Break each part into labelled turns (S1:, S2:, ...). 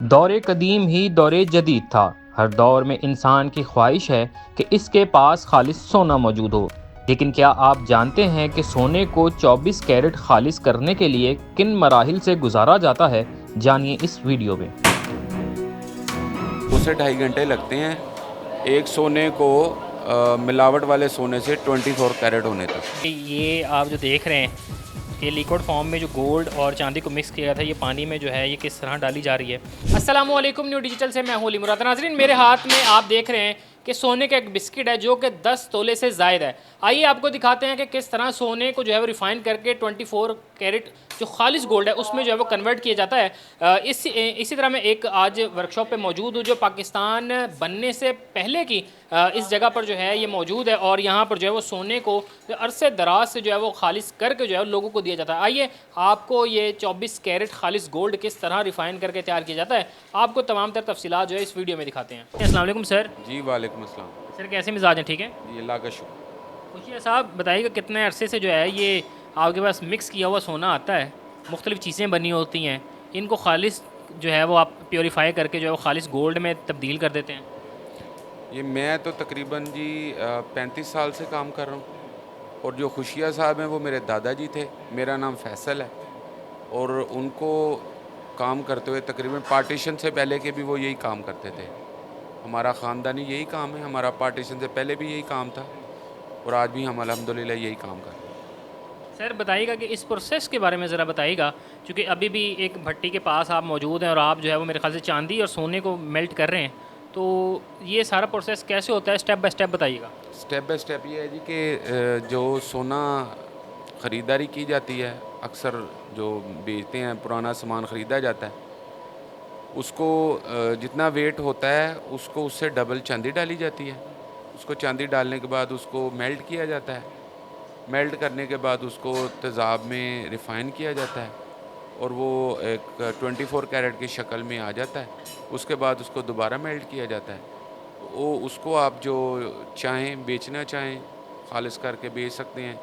S1: दौरे कदीम ही दौरे जदीद था। हर दौर में इंसान की ख्वाहिश है कि इसके पास खालिस सोना मौजूद हो। लेकिन क्या आप जानते हैं कि सोने को 24 कैरेट खालिस करने के लिए किन मराहिल से गुजारा जाता है? जानिए इस वीडियो में।
S2: 2 से ढाई घंटे लगते हैं एक सोने को मिलावट वाले सोने से 24 कैरेट होने तक।
S3: ये आप जो देख रहे हैं, ये लिक्विड फॉर्म में जो गोल्ड और चांदी को मिक्स किया था, ये पानी में जो है ये किस तरह डाली जा रही है। अस्सलाम वालेकुम, न्यू डिजिटल से मैं हूं अली मुराद। नाज़रीन, मेरे हाथ में आप देख रहे हैं कि सोने का एक बिस्किट है जो कि 10 तोले से ज़ायद है। आइए आपको दिखाते हैं कि किस तरह सोने को जो है वो रिफ़ाइन करके 24 कैरेट जो खालिस गोल्ड है उसमें जो है वो कन्वर्ट किया जाता है। इसी तरह मैं एक आज वर्कशॉप पे मौजूद हूँ जो पाकिस्तान बनने से पहले की इस जगह पर जो है ये मौजूद है, और यहाँ पर जो है वो सोने को अरसे दराज से जो है वो खालिस करके जो है लोगों को दिया जाता है। आइए आपको ये 24 कैरेट खालिस गोल्ड किस तरह रिफ़ाइन करके तैयार किया जाता है, आपको तमाम तर तफसीलात जो है इस वीडियो में दिखाते हैं। अस्सलाम वालेकुम सर।
S2: जी वालेकुम अस्सलाम।
S3: सर कैसे मिजाज हैं? ठीक है।
S2: ये लाका शुक्र।
S3: खुशिया साहब, बताइएगा कितने अरसे से जो है ये आपके पास मिक्स किया हुआ सोना आता है, मुख्तलिफ़ चीज़ें बनी होती हैं, इनको खालिस जो है वो आप प्योरीफाई करके जो है वो खालिस गोल्ड में तब्दील कर देते हैं।
S2: ये मैं तो तकरीबन जी 35 साल से काम कर रहा हूँ, और जो खुशिया साहब हैं वो मेरे दादाजी थे। मेरा नाम फैसल है, और उनको काम करते हुए तकरीबन पार्टीशन से पहले के भी वो यही काम करते थे। हमारा ख़ानदानी यही काम है, हमारा पार्टीशन से पहले भी यही काम था, और आज भी हम अल्हम्दुलिल्लाह यही काम कर रहे हैं।
S3: सर बताइएगा कि इस प्रोसेस के बारे में ज़रा बताइएगा, क्योंकि अभी भी एक भट्टी के पास आप मौजूद हैं और आप जो है वो मेरे ख्याल से चांदी और सोने को मेल्ट कर रहे हैं, तो ये सारा प्रोसेस कैसे होता है, स्टेप बाय स्टेप बताइएगा।
S2: स्टेप बाय स्टेप ये है जी कि जो सोना ख़रीदारी की जाती है, अक्सर जो बेचते हैं पुराना सामान ख़रीदा जाता है, उसको जितना वेट होता है उसको उससे डबल चांदी डाली जाती है। उसको चांदी डालने के बाद उसको मेल्ट किया जाता है। मेल्ट करने के बाद उसको तेज़ाब में रिफ़ाइन किया जाता है, और वो एक 24 कैरेट की शक्ल में आ जाता है। उसके बाद उसको दोबारा मेल्ट किया जाता है। वो उसको आप जो चाहें बेचना चाहें, ख़ालिस करके बेच सकते हैं।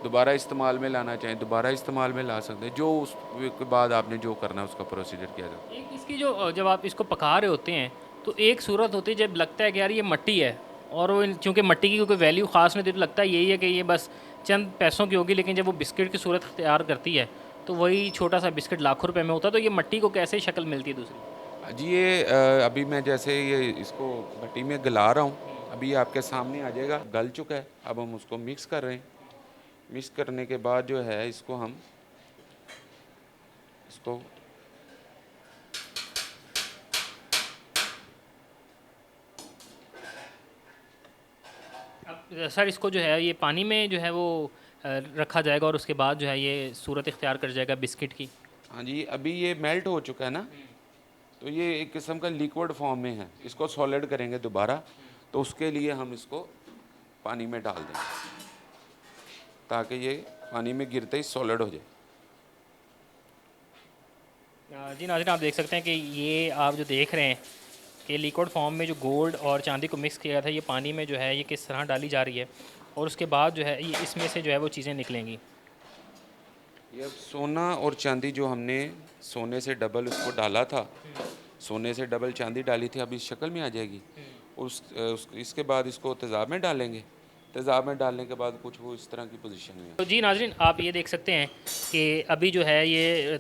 S2: दोबारा इस्तेमाल में लाना चाहें दोबारा इस्तेमाल में ला सकते हैं। जो उसके बाद आपने जो करना है उसका प्रोसीजर किया जाता है।
S3: एक इसकी जो जब आप इसको पका रहे होते हैं तो एक सूरत होती है जब लगता है कि यार ये मट्टी है, और वो चूँकि मट्टी की कोई वैल्यू ख़ास नहीं होती, तो लगता है यही है कि ये बस चंद पैसों की होगी, लेकिन जब वो बिस्किट की सूरत तैयार करती है तो वही छोटा सा बिस्किट लाखों रुपए में होता है। तो ये मट्टी को कैसे शक्ल मिलती है दूसरी?
S2: जी ये अभी मैं जैसे ये इसको भट्टी में गला रहा हूँ, अभी ये आपके सामने आ जाएगा। गल चुका है, अब हम उसको मिक्स कर रहे हैं। मिक्स करने के बाद जो है इसको हम इसको
S3: अब सर इसको जो है ये पानी में जो है वो रखा जाएगा और उसके बाद जो है ये सूरत इख्तियार कर जाएगा बिस्किट की।
S2: हाँ जी, अभी ये मेल्ट हो चुका है ना, तो ये एक किस्म का लिक्विड फॉर्म में है। इसको सॉलिड करेंगे दोबारा, तो उसके लिए हम इसको पानी में डाल देंगे ताकि ये पानी में गिरते ही सॉलिड हो जाए।
S3: जी नाज़रीन, आप देख सकते हैं कि ये आप जो देख रहे हैं कि लिक्विड फॉर्म में जो गोल्ड और चांदी को मिक्स किया था, ये पानी में जो है ये किस तरह डाली जा रही है, और उसके बाद जो है ये इसमें से जो है वो चीज़ें निकलेंगी।
S2: ये अब सोना और चांदी जो हमने सोने से डबल उसको डाला था, सोने से डबल चांदी डाली थी, अब इस शक्ल में आ जाएगी। इसके बाद इसको तेज़ाब में डालेंगे। तेज़ाब में डालने के बाद कुछ वो इस तरह की पोजीशन में है।
S3: तो जी नाज़रीन, आप ये देख सकते हैं कि अभी जो है ये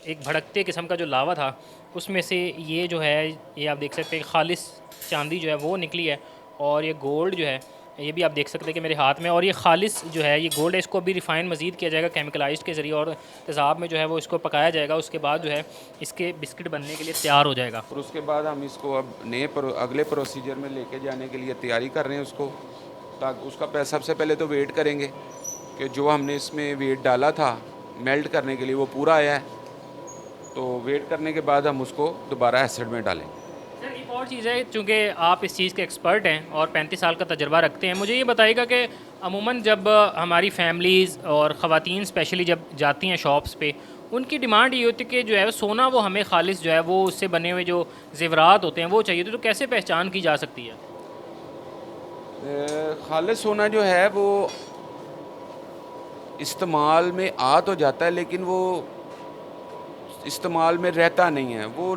S3: एक भड़कते किस्म का जो लावा था उसमें से ये जो है ये आप देख सकते हैं खालिस चांदी जो है वो निकली है, और ये गोल्ड जो है ये भी आप देख सकते हैं कि मेरे हाथ में, और ये खालिस जो है ये गोल्ड है, इसको अभी रिफ़ाइन मज़ीद किया जाएगा केमिकलाइज्ड के ज़रिए, और तेज़ाब में जो है वो इसको पकाया जाएगा। उसके बाद जो है इसके बिस्किट बनने के लिए तैयार हो जाएगा।
S2: और उसके बाद हम इसको अब अगले प्रोसीजर में लेके जाने के लिए तैयारी कर रहे हैं उसको, ताकि उसका सबसे पहले तो वेट करेंगे कि जो हमने इसमें वेट डाला था मेल्ट करने के लिए वो पूरा आया है। तो वेट करने के बाद हम उसको दोबारा एसिड में डालेंगे।
S3: सर एक और चीज़ है, चूँकि आप इस चीज़ के एक्सपर्ट हैं और 35 साल का तजर्बा रखते हैं, मुझे ये बताइएगा कि अमूमन जब हमारी फैमिलीज़ और ख़वातीन स्पेशली जब जाती हैं शॉप्स पे, उनकी डिमांड ये होती है कि जो है सोना वो हमें खालिस जो है वो उससे बने हुए जो ज़ेवरात होते हैं वो चाहिए, तो कैसे पहचान की जा सकती है?
S2: खालिस सोना जो है वो इस्तेमाल में आ तो जाता है, लेकिन वो इस्तेमाल में रहता नहीं है। वो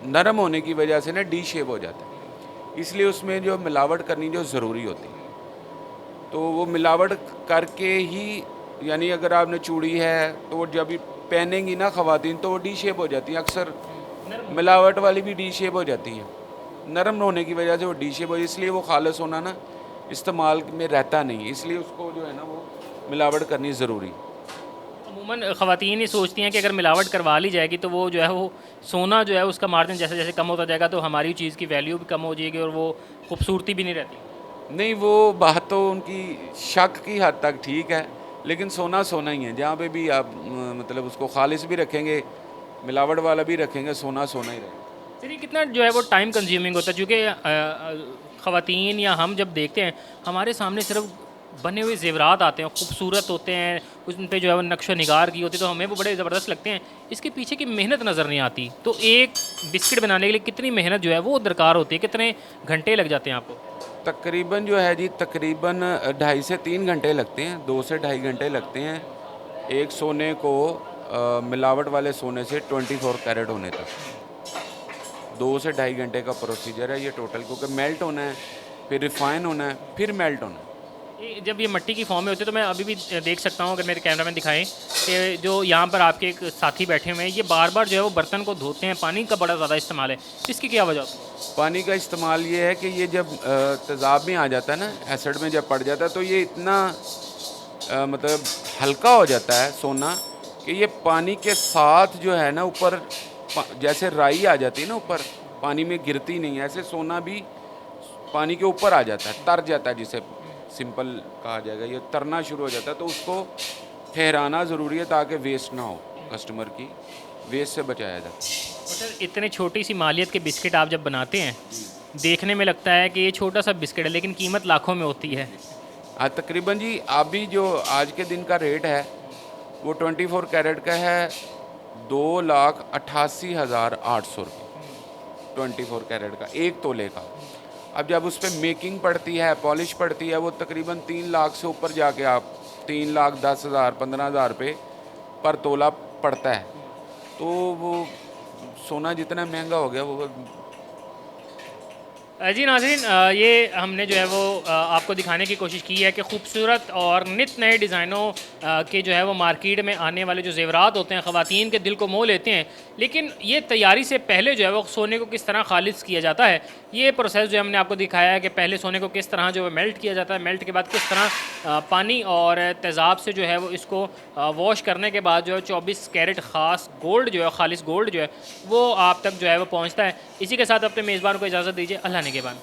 S2: नरम होने की वजह से ना डी शेप हो जाता है, इसलिए उसमें जो मिलावट करनी जो ज़रूरी होती है, तो वो मिलावट करके ही, यानी अगर आपने चूड़ी है तो वो जब भी पहनेंगी ना ख़वातीन तो वो डी शेप हो जाती है, अक्सर मिलावट वाली भी डी शेप हो जाती है, नरम होने की वजह से वो डी शेप हो, इसलिए वो खालिस होना ना इस्तेमाल में रहता नहीं, इसलिए उसको जो है ना वो मिलावट करनी ज़रूरी।
S3: अमूमन ख़वातीन ये सोचती हैं कि अगर मिलावट करवा ली जाएगी तो वो जो है वो सोना जो है उसका मार्जिन जैसे जैसे कम होता जाएगा तो हमारी चीज़ की वैल्यू भी कम हो जाएगी और वो खूबसूरती भी नहीं रहती।
S2: नहीं, वो बात तो उनकी शक की हद तक ठीक है, लेकिन सोना सोना ही है, जहाँ पे भी आप मतलब उसको खालिस भी रखेंगे, मिलावट वाला भी रखेंगे, सोना सोना ही रहेगा।
S3: चलिए कितना जो है वो टाइम कंज्यूमिंग होता है, क्योंकि ख़वातीन या हम जब देखते हैं हमारे सामने सिर्फ बने हुए ज़ेवरात आते हैं, खूबसूरत होते हैं, उन पे जो है वो नक्शो निगार की होती है तो हमें वो बड़े ज़बरदस्त लगते हैं, इसके पीछे की मेहनत नज़र नहीं आती। तो एक बिस्किट बनाने के लिए कितनी मेहनत जो है वो दरकार होती है, कितने घंटे लग जाते हैं आपको?
S2: तकरीबन जो है जी, तकरीबन 2.5 से 3 घंटे लगते हैं, 2 से 2.5 घंटे लगते हैं एक सोने को मिलावट वाले सोने से 24 कैरेट होने तक। 2 से 2.5 घंटे का प्रोसीजर है ये टोटल, क्योंकि मेल्ट होना है, फिर रिफ़ाइन होना है, फिर मेल्ट होना है।
S3: जब ये मिट्टी की फॉर्म में होती है तो मैं अभी भी देख सकता हूँ, अगर मेरे कैमरा में दिखाएं कि जो यहाँ पर आपके एक साथी बैठे हुए हैं ये बार बार जो है वो बर्तन को धोते हैं, पानी का बड़ा ज़्यादा इस्तेमाल है, इसकी क्या वजह होती है?
S2: पानी का इस्तेमाल ये है कि ये जब तेज़ाब में आ जाता है ना, एसिड में जब पड़ जाता है तो ये इतना मतलब हल्का हो जाता है सोना कि ये पानी के साथ जो है ना ऊपर, जैसे राई आ जाती है ना ऊपर, पानी में गिरती नहीं है, ऐसे सोना भी पानी के ऊपर आ जाता है, तर जाता है, जिसे सिंपल कहा जाएगा, ये तरना शुरू हो जाता है। तो उसको ठहराना ज़रूरी है ताकि वेस्ट ना हो, कस्टमर की वेस्ट से बचाया जाए।
S3: और सर इतने छोटी सी मालियत के बिस्किट आप जब बनाते हैं, देखने में लगता है कि ये छोटा सा बिस्किट है लेकिन कीमत लाखों में होती है।
S2: तकरीबन जी अभी जो आज के दिन का रेट है वो 24 कैरेट का है 2,88,800 रुपये, 24 कैरेट का, 1 तोले का। अब जब उस पर मेकिंग पड़ती है, पॉलिश पड़ती है, वो तकरीबन 3 लाख से ऊपर जाके आप 3,10,000 15,000 रुपये पर तोला पड़ता है। तो वो सोना जितना महंगा हो गया वो।
S3: जी नाज़रीन, ये हमने जो है वो आपको दिखाने की कोशिश की है कि खूबसूरत और नित नए डिज़ाइनों के जो है वो मार्केट में आने वाले जो ज़ेवरात होते हैं ख़वातीन के दिल को मोह लेते हैं, लेकिन ये तैयारी से पहले जो है वो सोने को किस तरह खालिस किया जाता है, ये प्रोसेस जो हमने आपको दिखाया है कि पहले सोने को किस तरह जो है मेल्ट किया जाता है, मेल्ट के बाद किस तरह पानी और तेज़ाब से जो है वो इसको वॉश करने के बाद जो है 24 कैरेट ख़ास गोल्ड जो है, खालिस गोल्ड जो है वो आप तक जो है वो पहुँचता है। इसी के साथ अपने मेज़बान को इजाज़त दीजिए, अल्लाह ने के बाद।